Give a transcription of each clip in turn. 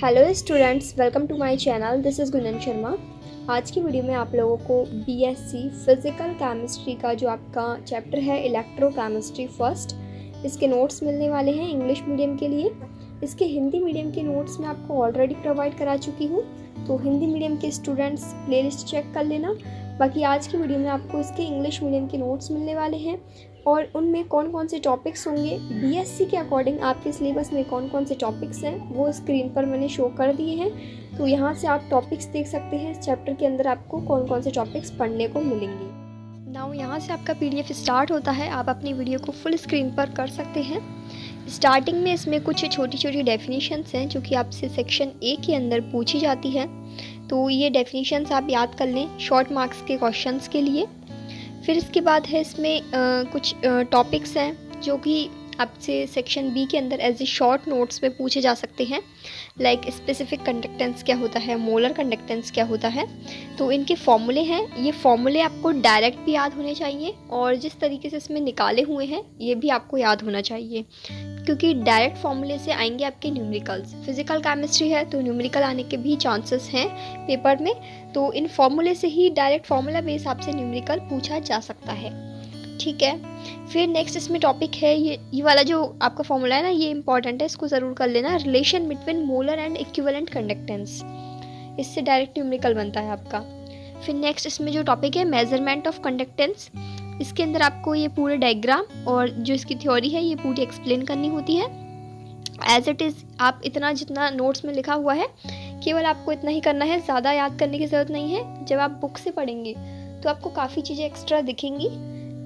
Hello students, welcome to my channel. This is Gunjan Sharma. आज की video में आप लोगों को बीएससी फिज़िकल केमिस्ट्री का जो आपका चैप्टर है इलेक्ट्रोकेमिस्ट्री फर्स्ट, इसके नोट्स मिलने वाले हैं इंग्लिश मीडियम के लिए। इसके हिंदी मीडियम के नोट्स मैं आपको ऑलरेडी प्रोवाइड करा चुकी हूँ, तो हिंदी मीडियम के स्टूडेंट्स प्लेलिस्ट चेक कर लेना। बाकी आज की वीडियो में आपको इसके इंग्लिश मीडियम के नोट्स मिलने वाले हैं और उनमें कौन कौन से टॉपिक्स होंगे, बीएससी के अकॉर्डिंग आपके सिलेबस में कौन कौन से टॉपिक्स हैं वो स्क्रीन पर मैंने शो कर दिए हैं। तो यहाँ से आप टॉपिक्स देख सकते हैं, इस चैप्टर के अंदर आपको कौन कौन से टॉपिक्स पढ़ने को मिलेंगे। नाउ यहाँ से आपका पीडीएफ स्टार्ट होता है, आप अपनी वीडियो को फुल स्क्रीन पर कर सकते हैं। स्टार्टिंग में इसमें कुछ छोटी छोटी डेफिनेशंस हैं जो कि आपसे सेक्शन ए के अंदर पूछी जाती है, तो ये डेफिनेशंस आप याद कर लें शॉर्ट मार्क्स के क्वेश्चंस के लिए। फिर इसके बाद है इसमें कुछ टॉपिक्स हैं जो कि आपसे सेक्शन बी के अंदर एज ए शॉर्ट नोट्स में पूछे जा सकते हैं, लाइक स्पेसिफिक कंडक्टेंस क्या होता है, मोलर कंडक्टेंस क्या होता है। तो इनके फॉर्मूले हैं, ये फॉर्मूले आपको डायरेक्ट भी याद होने चाहिए और जिस तरीके से इसमें निकाले हुए हैं ये भी आपको याद होना चाहिए, क्योंकि डायरेक्ट फॉर्मूले से आएंगे आपके न्यूमेरिकल्स। फिजिकल केमिस्ट्री है तो न्यूमेरिकल आने के भी चांसेस हैं पेपर में, तो इन फॉर्मूले से ही डायरेक्ट फॉर्मूला बेस आपसे न्यूमेरिकल पूछा जा सकता है, ठीक है। फिर नेक्स्ट इसमें टॉपिक है ये वाला जो आपका फॉर्मूला है ना, ये इंपॉर्टेंट है, इसको ज़रूर कर लेना। Relation between molar and equivalent conductance, इससे डायरेक्ट न्यूमेरिकल बनता है आपका। फिर नेक्स्ट इसमें जो टॉपिक है मेजरमेंट ऑफ कंडक्टेंस, इसके अंदर आपको ये पूरे डायग्राम और जो इसकी थ्योरी है ये पूरी एक्सप्लेन करनी होती है एज इट इज़। आप इतना जितना नोट्स में लिखा हुआ है केवल आपको इतना ही करना है, ज़्यादा याद करने की ज़रूरत नहीं है। जब आप बुक से पढ़ेंगे तो आपको काफ़ी चीज़ें एक्स्ट्रा दिखेंगी,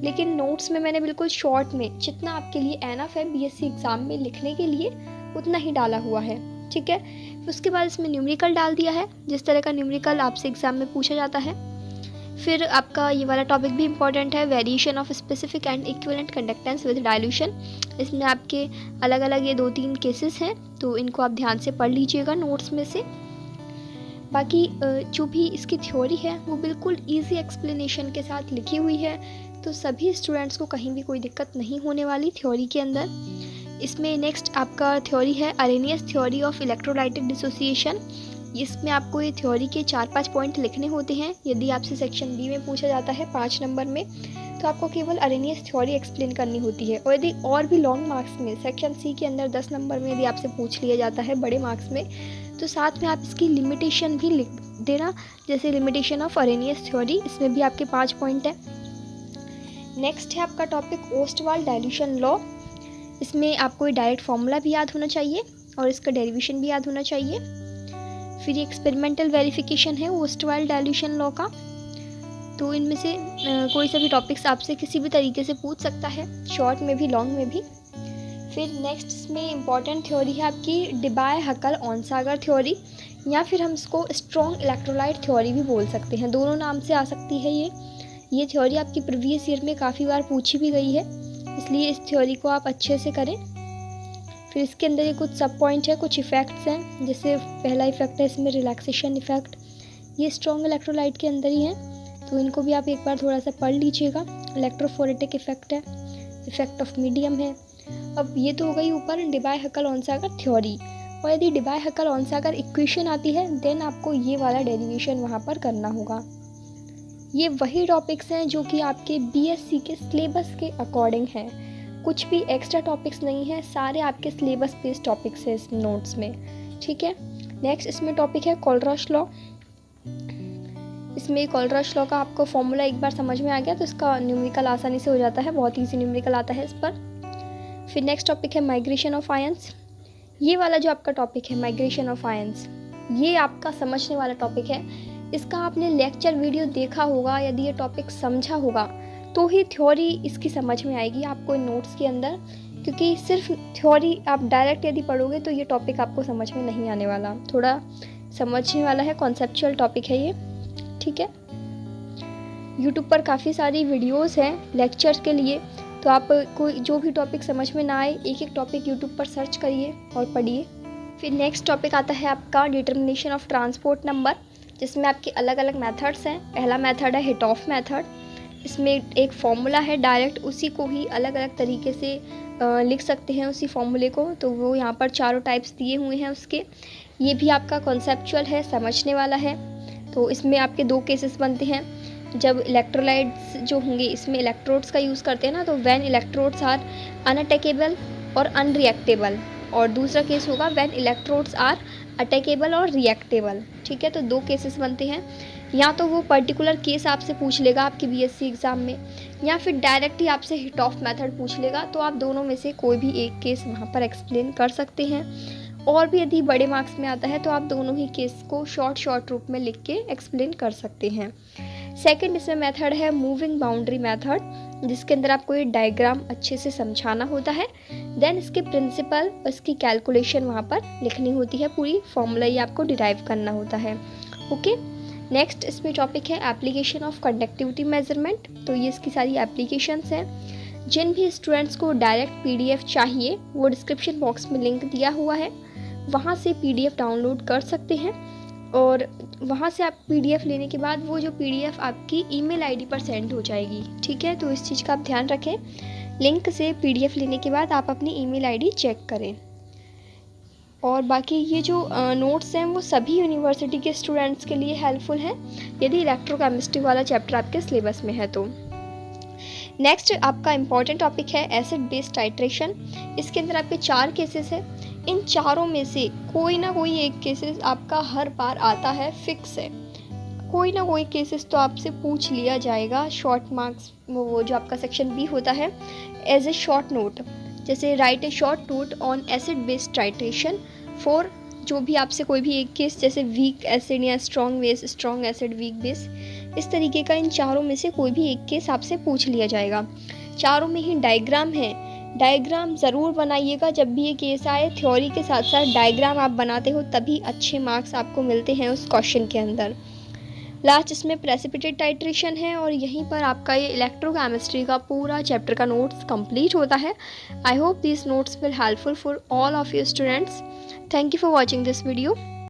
लेकिन नोट्स में मैंने बिल्कुल शॉर्ट में जितना आपके लिए एनफ है बीएससी एग्ज़ाम में लिखने के लिए उतना ही डाला हुआ है, ठीक है। उसके बाद इसमें न्यूमेरिकल डाल दिया है, जिस तरह का न्यूमेरिकल आपसे एग्ज़ाम में पूछा जाता है। फिर आपका ये वाला टॉपिक भी इम्पॉर्टेंट है, variation of specific and equivalent conductance with dilution. इसमें आपके अलग अलग ये 2-3 केसेस हैं, तो इनको आप ध्यान से पढ़ लीजिएगा नोट्स में से। बाकी जो भी इसकी थ्योरी है वो बिल्कुल इजी एक्सप्लेनेशन के साथ लिखी हुई है, तो सभी स्टूडेंट्स को कहीं भी कोई दिक्कत नहीं होने वाली थ्योरी के अंदर। इसमें नेक्स्ट आपका थ्योरी है Arrhenius theory of electrolytic dissociation. इसमें आपको ये थ्योरी के 4-5 पॉइंट लिखने होते हैं। यदि आपसे सेक्शन बी में पूछा जाता है 5 नंबर में, तो आपको केवल अरेनियस थ्योरी एक्सप्लेन करनी होती है। और यदि और भी लॉन्ग मार्क्स में सेक्शन सी के अंदर 10 नंबर में यदि आपसे पूछ लिया जाता है बड़े मार्क्स में, तो साथ में आप इसकी लिमिटेशन भी लिख देना, जैसे लिमिटेशन ऑफ अरेनियस थ्योरी, इसमें भी आपके 5 पॉइंट है। नेक्स्ट है आपका टॉपिक ओस्टवाल्ड डाइल्यूशन लॉ। इसमें आपको डायरेक्ट फार्मूला भी याद होना चाहिए और इसका डेरिवेशन भी याद होना चाहिए। फिर ये एक्सपेरिमेंटल वेरिफिकेशन है ओस्टवाल्ड डाइल्यूशन लॉ का, तो इनमें से कोई सा भी टॉपिक्स आपसे किसी भी तरीके से पूछ सकता है, शॉर्ट में भी लॉन्ग में भी। फिर नेक्स्ट इसमें इम्पॉर्टेंट थ्योरी है आपकी डिबाय-हकल-ऑनसागर थ्योरी, या फिर हम इसको स्ट्रॉन्ग इलेक्ट्रोलाइट थ्योरी भी बोल सकते हैं, दोनों नाम से आ सकती है ये थ्योरी आपकी प्रीवियस ईयर में काफ़ी बार पूछी भी गई है, इसलिए इस थ्योरी को आप अच्छे से करें। फिर इसके अंदर ये कुछ सब पॉइंट है, कुछ इफ़ेक्ट्स हैं, जैसे पहला इफ़ेक्ट है इसमें रिलैक्सेशन इफ़ेक्ट, ये स्ट्रॉन्ग इलेक्ट्रोलाइट के अंदर ही है, तो इनको भी आप एक बार थोड़ा सा पढ़ लीजिएगा। इलेक्ट्रोफोरेटिक इफ़ेक्ट है, इफ़ेक्ट ऑफ मीडियम है। अब ये तो हो गई ऊपर डिबाय-हकल-ऑनसागर थ्योरी, और यदि डिबाय-हकल-ऑनसागर इक्वेशन आती है देन आपको ये वाला डेरिवेशन वहाँ पर करना होगा। ये वही टॉपिक्स हैं जो कि आपके बीएससी के सिलेबस के अकॉर्डिंग हैं, कुछ भी एक्स्ट्रा टॉपिक्स नहीं है, सारे आपके सिलेबस बेस्ड टॉपिक्स हैं इस नोट्स में, ठीक है। नेक्स्ट इसमें टॉपिक है कोलरश लॉ। इसमें कोलरश लॉ का आपको फॉर्मूला एक बार समझ में आ गया तो इसका न्यूमेरिकल आसानी से हो जाता है, बहुत ईजी न्यूमेरिकल आता है इस पर। फिर नेक्स्ट टॉपिक है माइग्रेशन ऑफ आयंस। ये वाला जो आपका टॉपिक है माइग्रेशन ऑफ आयंस, ये आपका समझने वाला टॉपिक है। इसका आपने लेक्चर वीडियो देखा होगा, यदि ये टॉपिक समझा होगा तो ही थ्योरी इसकी समझ में आएगी आपको इन नोट्स के अंदर, क्योंकि सिर्फ थ्योरी आप डायरेक्ट यदि पढ़ोगे तो ये टॉपिक आपको समझ में नहीं आने वाला, थोड़ा समझने वाला है, कॉन्सेप्चुअल टॉपिक है ये, ठीक है। यूट्यूब पर काफ़ी सारी वीडियोस हैं लेक्चर्स के लिए, तो आप कोई जो भी टॉपिक समझ में ना आए एक एक टॉपिक यूट्यूब पर सर्च करिए और पढ़िए। फिर नेक्स्ट टॉपिक आता है आपका डिटर्मिनेशन ऑफ ट्रांसपोर्ट नंबर, जिसमें आपके अलग अलग मेथड्स हैं। पहला मेथड है हिट ऑफ मेथड, इसमें एक फॉर्मूला है डायरेक्ट उसी को ही अलग अलग तरीके से लिख सकते हैं उसी फॉर्मूले को, तो वो यहाँ पर चारों टाइप्स दिए हुए हैं उसके। ये भी आपका कॉन्सेप्चुअल है, समझने वाला है। तो इसमें आपके 2 केसेस बनते हैं। जब इलेक्ट्रोलाइट्स जो होंगे इसमें इलेक्ट्रोड्स का यूज़ करते हैं ना, तो व्हेन इलेक्ट्रोड्स आर अनअटैकेबल और अनरिएक्टेबल, और दूसरा केस होगा व्हेन इलेक्ट्रोड्स आर अटैकेबल और रिएक्टेबल। ठीक है, तो 2 केसेस बनते हैं। या तो वो पर्टिकुलर केस आपसे पूछ लेगा आपके बीएससी एग्ज़ाम में, या फिर डायरेक्ट ही आपसे हिट ऑफ मेथड पूछ लेगा। तो आप दोनों में से कोई भी एक केस वहाँ पर एक्सप्लेन कर सकते हैं। और भी यदि बड़े मार्क्स में आता है तो आप दोनों ही केस को शॉर्ट रूप में लिख के एक्सप्लेन कर सकते हैं। सेकंड इसमें मेथड है मूविंग बाउंड्री मेथड, जिसके अंदर आपको ये डायग्राम अच्छे से समझाना होता है। देन इसके प्रिंसिपल, इसकी कैलकुलेशन वहाँ पर लिखनी होती है, पूरी फॉर्मूला ही आपको डिराइव करना होता है। ओके, नेक्स्ट इसमें टॉपिक है एप्लीकेशन ऑफ कंडक्टिविटी मेजरमेंट। तो ये इसकी सारी एप्लीकेशंस हैं। जिन भी स्टूडेंट्स को डायरेक्ट पीडीएफ चाहिए वो डिस्क्रिप्शन बॉक्स में लिंक दिया हुआ है, वहाँ से पीडीएफ डाउनलोड कर सकते हैं। और वहाँ से आप पीडीएफ लेने के बाद वो जो पीडीएफ आपकी ईमेल आईडी पर सेंड हो जाएगी। ठीक है, तो इस चीज़ का आप ध्यान रखें। लिंक से पीडीएफ लेने के बाद आप अपनी ईमेल आईडी चेक करें। और बाकी ये जो नोट्स हैं वो सभी यूनिवर्सिटी के स्टूडेंट्स के लिए हेल्पफुल हैं, यदि इलेक्ट्रोकेमिस्ट्री वाला चैप्टर आपके सिलेबस में है तो। नेक्स्ट आपका इम्पॉर्टेंट टॉपिक है एसिड बेस टाइट्रेशन। इसके अंदर आपके 4 केसेस हैं। इन चारों में से कोई ना कोई एक केसेस आपका हर बार आता है, फिक्स है। कोई ना कोई केसेस तो आपसे पूछ लिया जाएगा। शॉर्ट मार्क्स वो जो आपका सेक्शन बी होता है, एज ए शॉर्ट नोट, जैसे right A short note on acid base titration for, जो भी आपसे कोई भी एक केस, जैसे वीक एसिड या strong base, strong acid, weak base, इस तरीके का इन चारों में से कोई भी एक केस आपसे पूछ लिया जाएगा। चारों में ही डायग्राम है, डायग्राम ज़रूर बनाइएगा जब भी ये केस आए। थ्योरी के साथ साथ डायग्राम आप बनाते हो तभी अच्छे मार्क्स आपको मिलते हैं उस क्वेश्चन के अंदर। लास्ट इसमें प्रेसिपिटेट टाइट्रेशन है, और यहीं पर आपका ये इलेक्ट्रोकेमिस्ट्री का पूरा चैप्टर का नोट्स कंप्लीट होता है। I hope this notes will helpful for all of you students. Thank you for watching this video.